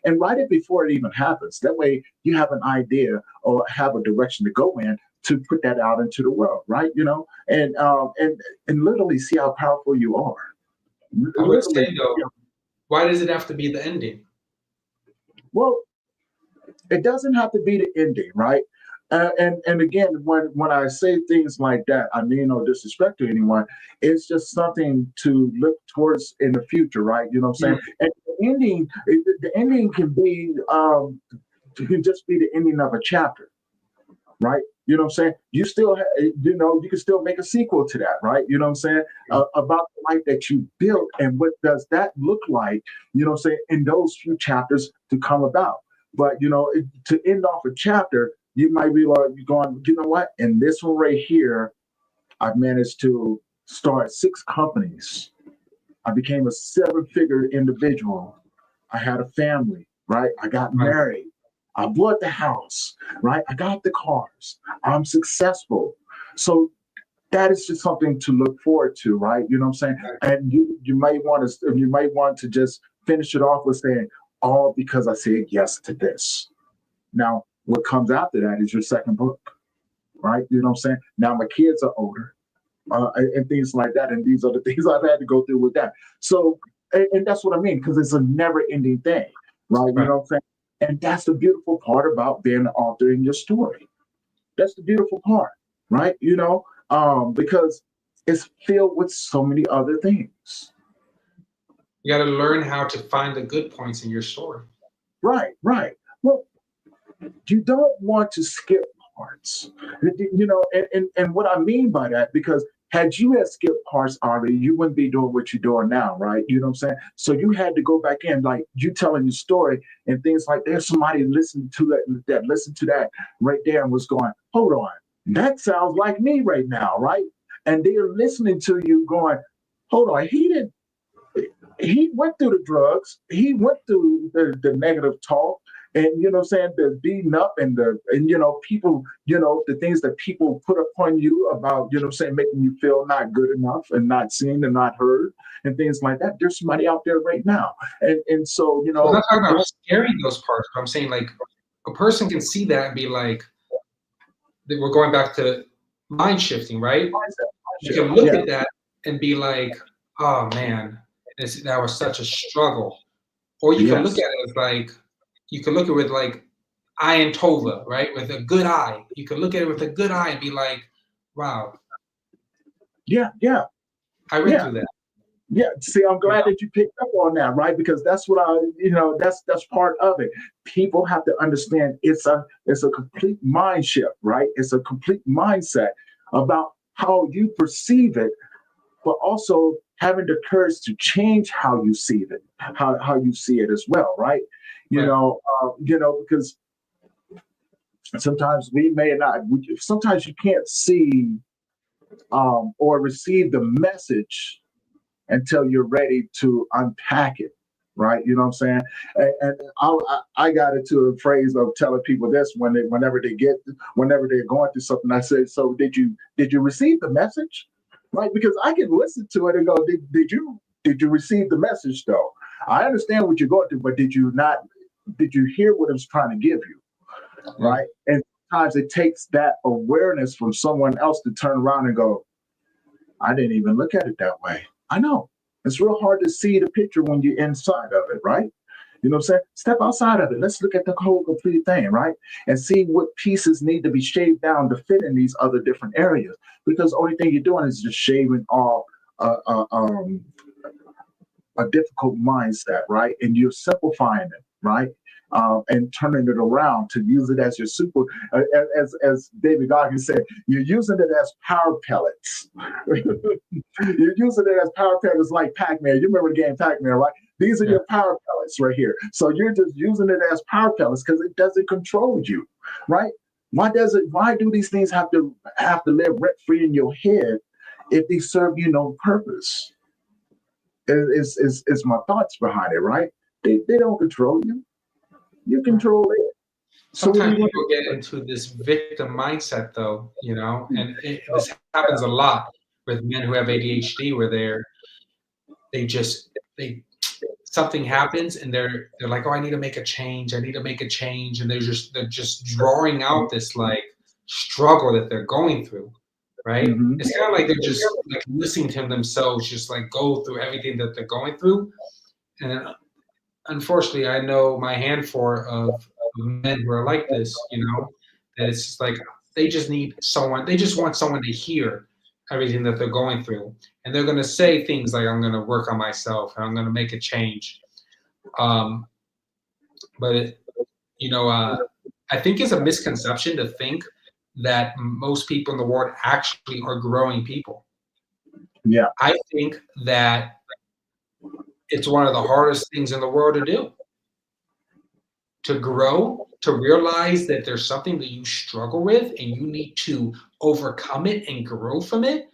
And write it before it even happens. That way you have an idea or have a direction to go in to put that out into the world, right? And literally see how powerful you are. I would say though, why does it have to be the ending? Well, it doesn't have to be the ending, right? And again, when I say things like that, I mean no disrespect to anyone. It's just something to look towards in the future, right? You know what I'm saying? And the ending can be can just be the ending of a chapter, right? You know what I'm saying? You still have, you can still make a sequel to that, right? You know what I'm saying? About the life that you built and what does that look like, you know what I'm saying, in those few chapters to come about. But, to end off a chapter, you might be like, you're going, you know what? In this one right here, I've managed to start 6 companies. I became a 7-figure individual. I had a family, right? I got married. I bought the house, right? I got the cars. I'm successful. So that is just something to look forward to, right? You know what I'm saying? And you might want to just finish it off with saying, all because I said yes to this. Now, what comes after that is your second book, right? You know what I'm saying? Now my kids are older, and things like that, and these are the things I've had to go through with that. So, and that's what I mean, because it's a never-ending thing, right? You know what I'm saying? And that's the beautiful part about being an author in your story. That's the beautiful part, right? Because it's filled with so many other things. You got to learn how to find the good points in your story. Right. Well, you don't want to skip parts, and what I mean by that, because had you had skipped parts already, you wouldn't be doing what you're doing now, right? You know what I'm saying? So you had to go back in, like you telling your story and things like there's somebody listening to that listened to that right there and was going, hold on, that sounds like me right now, right? And they're listening to you going, hold on, he went through the drugs, he went through the negative talk, and the beating up and people, the things that people put upon you about, making you feel not good enough and not seen and not heard and things like that. There's somebody out there right now. And so, I'm not talking about scaring those parts, but I'm saying like a person can see that and be like, we're going back to mind shifting, right? You can look at that and be like, oh man, that was such a struggle. Or you can look at it as like, you can look at it with like Ayin Tova, right? With a good eye. You can look at it with a good eye and be like, wow. Yeah. I went through that. Yeah, see, I'm glad that you picked up on that, right? Because that's what that's part of it. People have to understand it's a complete mind shift, right? It's a complete mindset about how you perceive it, but also having the courage to change how you see it, how you see it as well, right? Because sometimes we may not. Sometimes you can't see or receive the message until you're ready to unpack it, right? You know what I'm saying? And I got into a phrase of telling people this whenever they're going through something. I said, "So did you receive the message?" Right? Because I can listen to it and go, "Did you receive the message though? I understand what you're going through, but did you not? Did you hear what it was trying to give you?" Right? And sometimes it takes that awareness from someone else to turn around and go, "I didn't even look at it that way." I know it's real hard to see the picture when you're inside of it, right? You know what I'm saying? Step outside of it. Let's look at the whole complete thing, right? And see what pieces need to be shaved down to fit in these other different areas. Because the only thing you're doing is just shaving off a difficult mindset, right? And you're simplifying it, right? And turning it around to use it as your super, as David Goggins said, you're using it as power pellets. You're using it as power pellets like Pac-Man. You remember the game Pac-Man, right? These are your power pellets right here. So you're just using it as power pellets because it doesn't control you, right? Why do these things have to live rent-free in your head if they serve you no purpose? Is my thoughts behind it, right? They don't control you. You control it. Sometimes people get into this victim mindset, though, and this happens a lot with men who have ADHD, where something happens and they're like, oh, I need to make a change. I need to make a change, and they're just drawing out this like struggle that they're going through, right? Mm-hmm. It's kind of like they're just like listening to themselves, just like go through everything that they're going through, and unfortunately, I know my handful of men who are like this, that it's just like they just want someone to hear everything that they're going through. And they're going to say things like, I'm going to work on myself and I'm going to make a change. But I think it's a misconception to think that most people in the world actually are growing people. Yeah. I think that it's one of the hardest things in the world to do. To grow, to realize that there's something that you struggle with and you need to overcome it and grow from it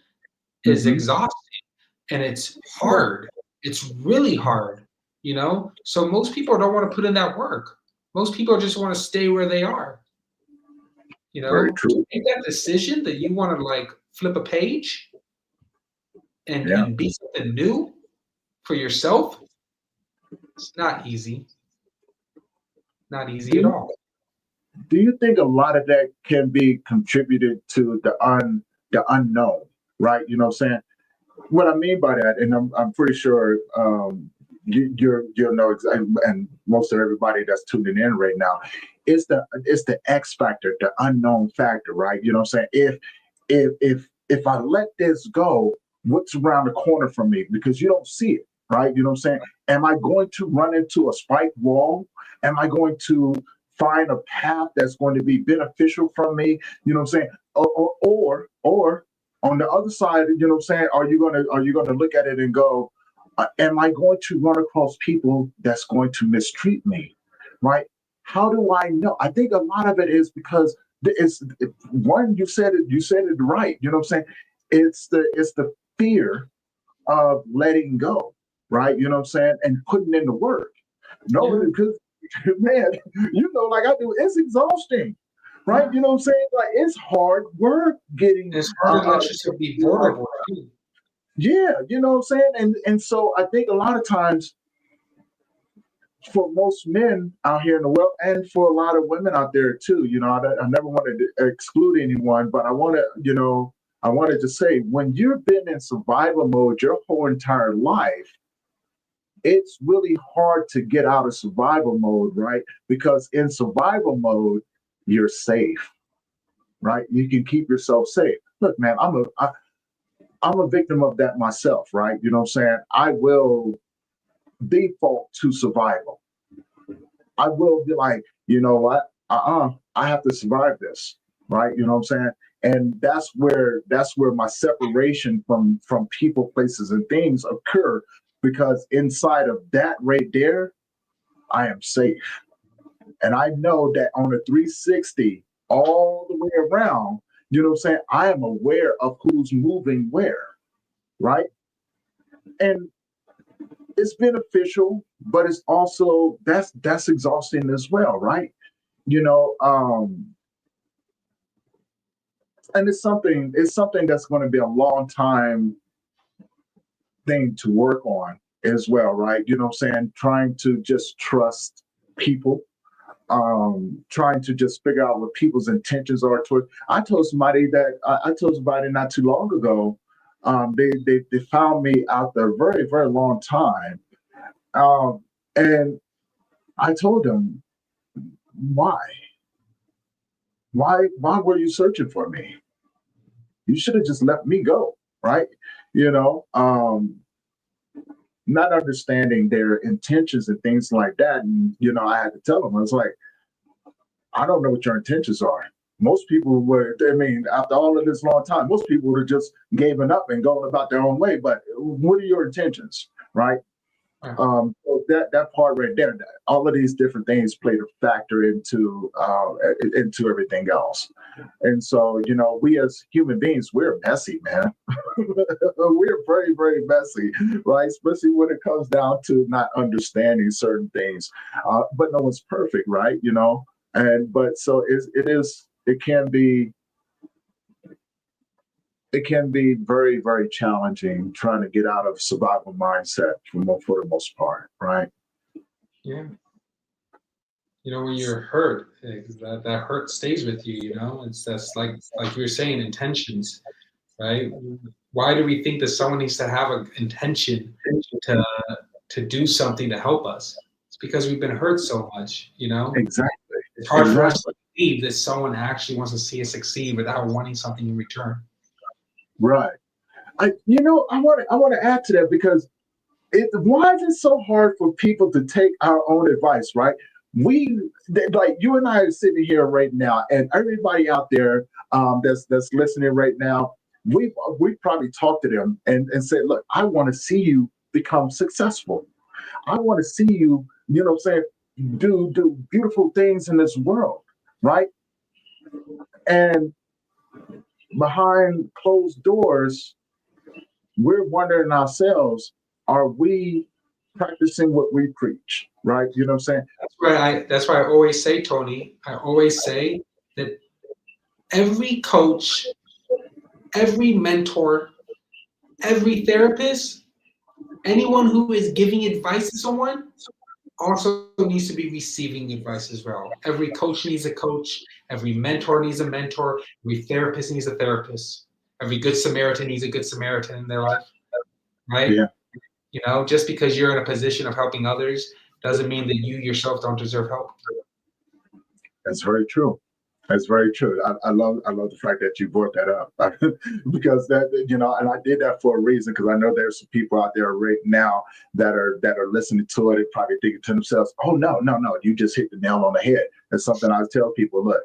is exhausting. And it's hard. It's really hard, So most people don't want to put in that work. Most people just want to stay where they are. You know, Very true. to make that decision that you want to like flip a page and be something new for yourself, it's not easy. Not easy at all. Do you think a lot of that can be contributed to the unknown, right? You know what I'm saying? What I mean by that, and I'm pretty sure you'll know exactly, and most of everybody that's tuning in right now, is the X factor, the unknown factor, right? You know what I'm saying? If I let this go, what's around the corner from me? Because you don't see it, right? You know what I'm saying? Am I going to run into a spiked wall? Am I going to find a path that's going to be beneficial from me? You know what I'm saying? Or on the other side, you know what I'm saying? Are you gonna look at it and go, am I going to run across people that's going to mistreat me, right? How do I know? I think a lot of it is because one, you said it right. You know what I'm saying? It's the fear of letting go, right? You know what I'm saying? And putting in the work. No, because man, you know, like I do, it's exhausting. Right, you know what I'm saying? Like it's hard work getting. It's hard to let yourself be vulnerable. Yeah, you know what I'm saying? And so I think a lot of times for most men out here in the world, and for a lot of women out there too, you know, I never wanted to exclude anyone, but I want to, you know, I wanted to say when you've been in survival mode your whole entire life, it's really hard to get out of survival mode, right? Because in survival mode, you're safe, right? You can keep yourself safe. Look, man, I'm a victim of that myself, right? You know what I'm saying? I will default to survival. I will be like, you know what? I have to survive this, right? You know what I'm saying? And that's where my separation from people, places, and things occur, because inside of that right there, I am safe. And I know that on a 360, all the way around, you know what I'm saying? I am aware of who's moving where, right? And it's beneficial, but it's also that's exhausting as well, right? You know, and it's something that's going to be a long time thing to work on as well, right? You know what I'm saying? Trying to just trust people, trying to just figure out what people's intentions are toward. I told somebody not too long ago. They found me out there a very, very long time, and I told them, why were you searching for me? You should have just let me go, right? You know, not understanding their intentions and things like that. And you know, I had to tell them, I was like, I don't know what your intentions are. Most people would, I mean, after all of this long time, most people would have just given up and gone about their own way. But what are your intentions, right? So that part right there, all of these different things played a factor into everything else. And so, you know, we as human beings, we're messy, man. We're very, very messy, right? Especially when it comes down to not understanding certain things. But no one's perfect, right? You know, but so it can be very, very challenging trying to get out of survival mindset for the most part, right? Yeah. You know, when you're hurt, that hurt stays with you, you know? That's like you were saying, intentions, right? Why do we think that someone needs to have an intention to do something to help us? It's because we've been hurt so much, you know? Exactly. It's hard for us to believe that someone actually wants to see us succeed without wanting something in return. Right. I want to add to that, because why is it so hard for people to take our own advice, right? Like you and I are sitting here right now, and everybody out there that's listening right now, we probably talked to them and said, look, I want to see you become successful. I want to see you, you know what I'm saying, do beautiful things in this world, right? And behind closed doors, we're wondering ourselves, are we practicing what we preach, right? You know what I'm saying? That's why I always say, Tony, I always say that every coach, every mentor, every therapist, anyone who is giving advice to someone also needs to be receiving advice as well. Every coach needs a coach. Every mentor needs a mentor. Every therapist needs a therapist. Every good Samaritan needs a good Samaritan in their life, right? Yeah. You know, just because you're in a position of helping others doesn't mean that you yourself don't deserve help. That's very true. That's very true. I love the fact that you brought that up because that, you know, and I did that for a reason, because I know there's some people out there right now that are listening to it and probably thinking to themselves, oh no, you just hit the nail on the head. That's something I tell people. Look,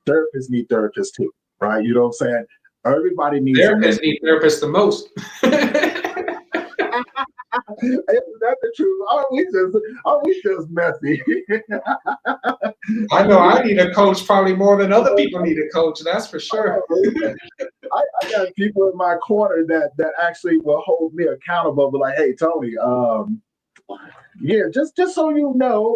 therapists need therapists too, right? You know what I'm saying? Everybody needs therapists need therapists the most. Isn't that the truth? Are we just messy? I know I need a coach probably more than other people need a coach. That's for sure. I got people in my corner that actually will hold me accountable. But like, hey, Tony, yeah, just so you know,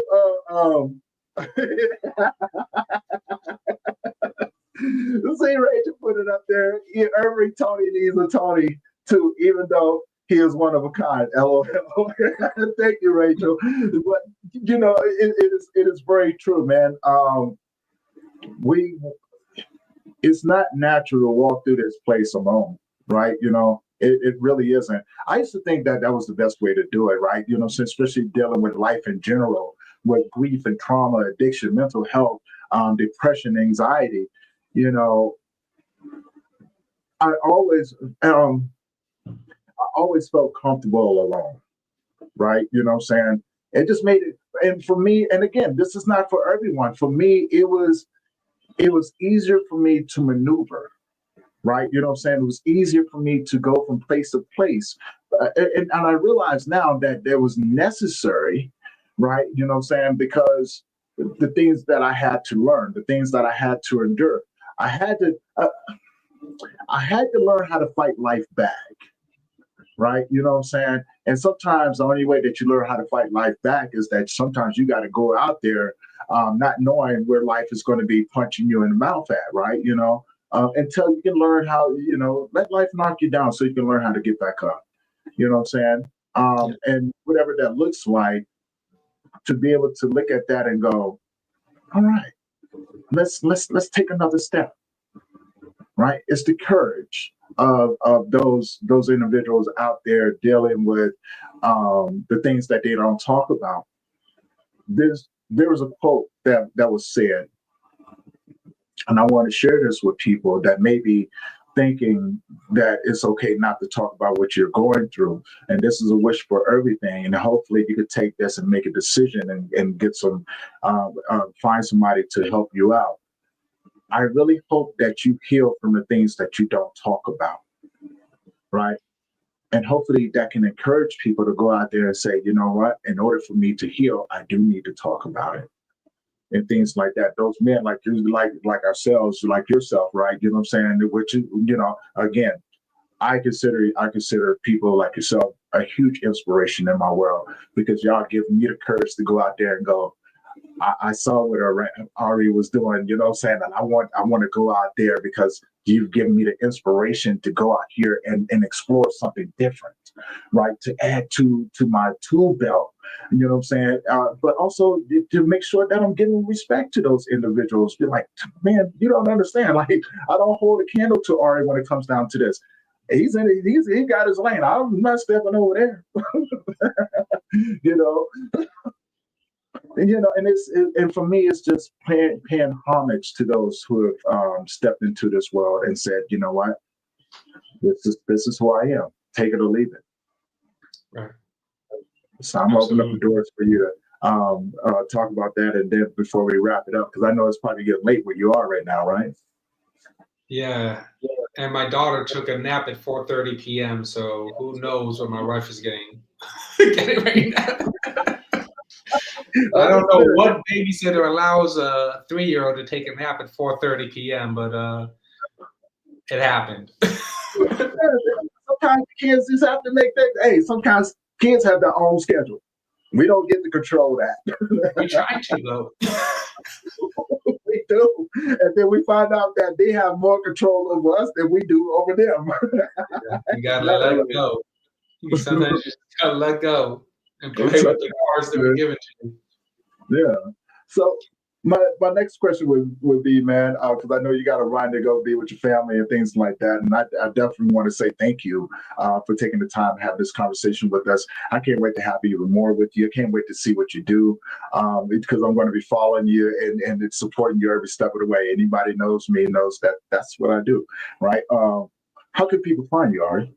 see, Rachel put it up there. Every Tony needs a Tony too, even though he is one of a kind. LOL. Thank you, Rachel. But you know, it is very true, man. It's not natural to walk through this place alone, right? You know, it really isn't. I used to think that was the best way to do it, right? You know, especially dealing with life in general, with grief and trauma, addiction, mental health, depression, anxiety. You know, I always felt comfortable alone, right? You know what I'm saying? It just made it, and for me, and again, this is not for everyone. For me, it was easier for me to maneuver, right? You know what I'm saying? It was easier for me to go from place to place. And I realize now that that was necessary, right? You know what I'm saying? Because the things that I had to learn, the things that I had to endure, I had to learn how to fight life back, right? You know what I'm saying? And sometimes the only way that you learn how to fight life back is that sometimes you got to go out there not knowing where life is going to be punching you in the mouth at, right? You know, until you can learn how, you know, let life knock you down so you can learn how to get back up. You know what I'm saying? And whatever that looks like, to be able to look at that and go, all right, let's take another step, right? It's the courage of those individuals out there dealing with the things that they don't talk about. There was a quote that was said, and I want to share this with people that may be thinking that it's okay not to talk about what you're going through. And this is a wish for everything. And hopefully you could take this and make a decision and get some, find somebody to help you out. I really hope that you heal from the things that you don't talk about, right? And hopefully that can encourage people to go out there and say, you know what, in order for me to heal, I do need to talk about it. And things like that. Those men like you, like ourselves, like yourself, right? You know what I'm saying? Which, you know, again, I consider people like yourself a huge inspiration in my world, because y'all give me the courage to go out there and go, I saw what Ari was doing, you know what I'm saying? And I want to go out there because you've given me the inspiration to go out here and explore something different, right? To add to my tool belt, you know what I'm saying? But also to make sure that I'm giving respect to those individuals. Be like, man, you don't understand. Like, I don't hold a candle to Ari when it comes down to this. He got his lane. I'm not stepping over there. You know. You know, and for me, it's just paying homage to those who have stepped into this world and said, you know what, this is who I am. Take it or leave it. Right. So I'm opening up the doors for you to talk about that, and then before we wrap it up, because I know it's probably getting late where you are right now, right? Yeah. And my daughter took a nap at 4:30 p.m. So who knows what my wife is getting right now. I don't know what babysitter allows a 3-year-old to take a nap at 4:30 p.m., but it happened. Sometimes kids just have to make that. Hey, sometimes kids have their own schedule. We don't get to control that. We try to, though. We too. And then we find out that they have more control over us than we do over them. You gotta let go. You sometimes just gotta let go and play with the cards that were given to you. Yeah. So my next question would be, man, because I know you got to run to go be with your family and things like that. And I definitely want to say thank you for taking the time to have this conversation with us. I can't wait to have even more with you. I can't wait to see what you do because I'm going to be following you and it's supporting you every step of the way. Anybody knows me knows that that's what I do, right? How can people find you, Ari?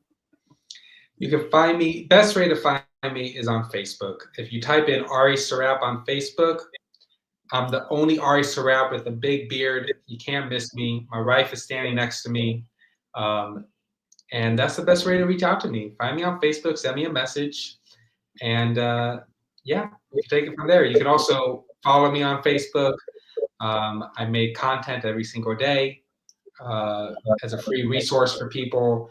You can find me, best way to find me is on Facebook. If you type in Ari Serap on Facebook, I'm the only Ari Serap with a big beard. You can't miss me. My wife is standing next to me. And that's the best way to reach out to me. Find me on Facebook, send me a message. And yeah, you can take it from there. You can also follow me on Facebook. I make content every single day as a free resource for people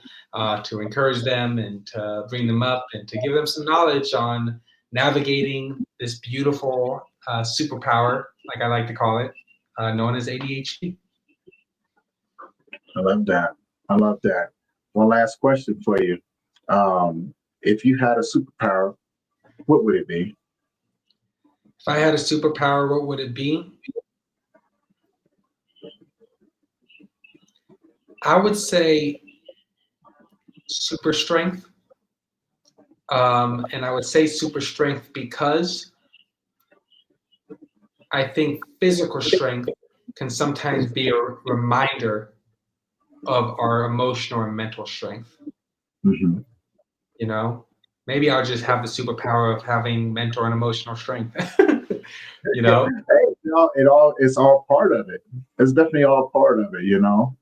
to encourage them and to bring them up and to give them some knowledge on navigating this beautiful superpower, like I like to call it, known as ADHD. I love that. I love that. One last question for you. If you had a superpower, what would it be? If I had a superpower, what would it be? I would say super strength. And I would say super strength because I think physical strength can sometimes be a reminder of our emotional and mental strength. Mm-hmm. You know, maybe I'll just have the superpower of having mental and emotional strength. You know, hey, it's all part of it. It's definitely all part of it. You know,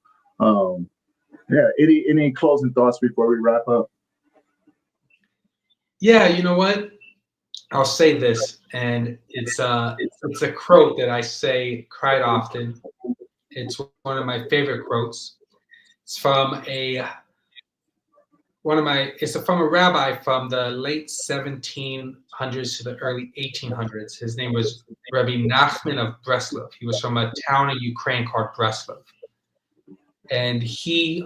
yeah. Any closing thoughts before we wrap up? Yeah, you know what? I'll say this, and it's a quote that I say quite often. It's one of my favorite quotes. It's from it's from a rabbi from the late 1700s to the early 1800s. His name was Rabbi Nachman of Breslov. He was from a town in Ukraine called Breslov. And he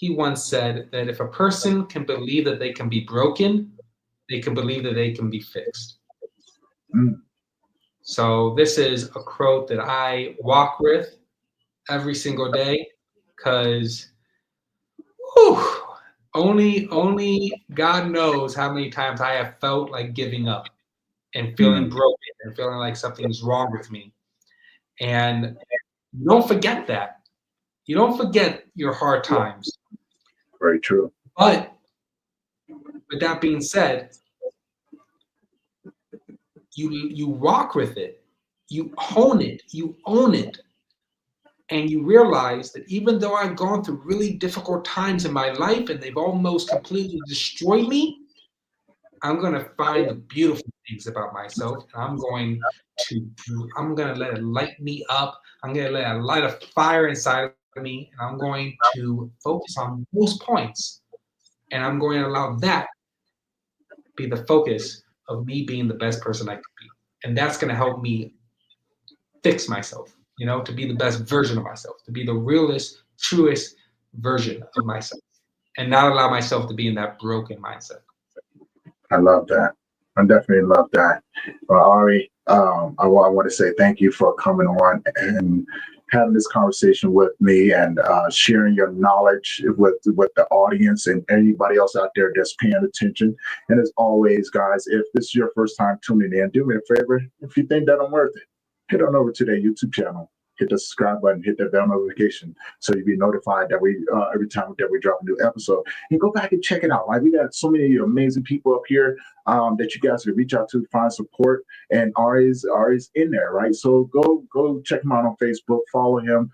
once said that if a person can believe that they can be broken, they can believe that they can be fixed. Mm. So this is a quote that I walk with every single day because only God knows how many times I have felt like giving up and feeling broken and feeling like something's wrong with me. And you don't forget that. You don't forget your hard times. Very true. But with that being said, you walk with it, you hone it, you own it, and you realize that even though I've gone through really difficult times in my life and they've almost completely destroyed me, I'm going to find the beautiful things about myself, and I'm going to let it light me up. I'm going to let it light a fire inside of me, and I'm going to focus on those points, and I'm going to allow that be the focus of me being the best person I could be. And that's going to help me fix myself, you know, to be the best version of myself, to be the realest, truest version of myself, and not allow myself to be in that broken mindset. I love that. I definitely love that. Well, Ari, I want to say thank you for coming on and having this conversation with me and sharing your knowledge with the audience and anybody else out there that's paying attention. And as always, guys, if this is your first time tuning in, do me a favor. If you think that I'm worth it, head on over to their YouTube channel. Hit the subscribe button, hit that bell notification so you'll be notified that we every time that we drop a new episode. And go back and check it out. Like, we got so many amazing people up here that you guys can reach out to find support. And Ari's in there, right? So go check him out on Facebook, follow him.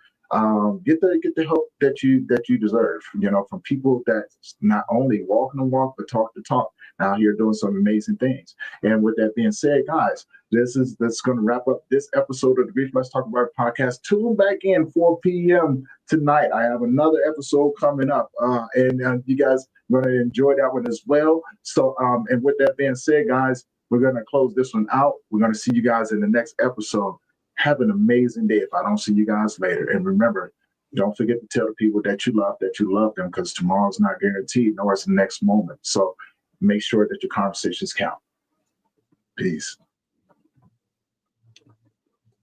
Get the help that you deserve, you know, from people that's not only walking the walk but talk the talk. Now here doing some amazing things. And with that being said, guys, that's going to wrap up this episode of the Grief Let's Talk About It podcast. Tune back in 4 p.m. tonight. I have another episode coming up, and you guys are going to enjoy that one as well. So, and with that being said, guys, we're going to close this one out. We're going to see you guys in the next episode. Have an amazing day if I don't see you guys later. And remember, don't forget to tell the people that you love them, because tomorrow's not guaranteed, nor is the next moment. So make sure that your conversations count. Peace.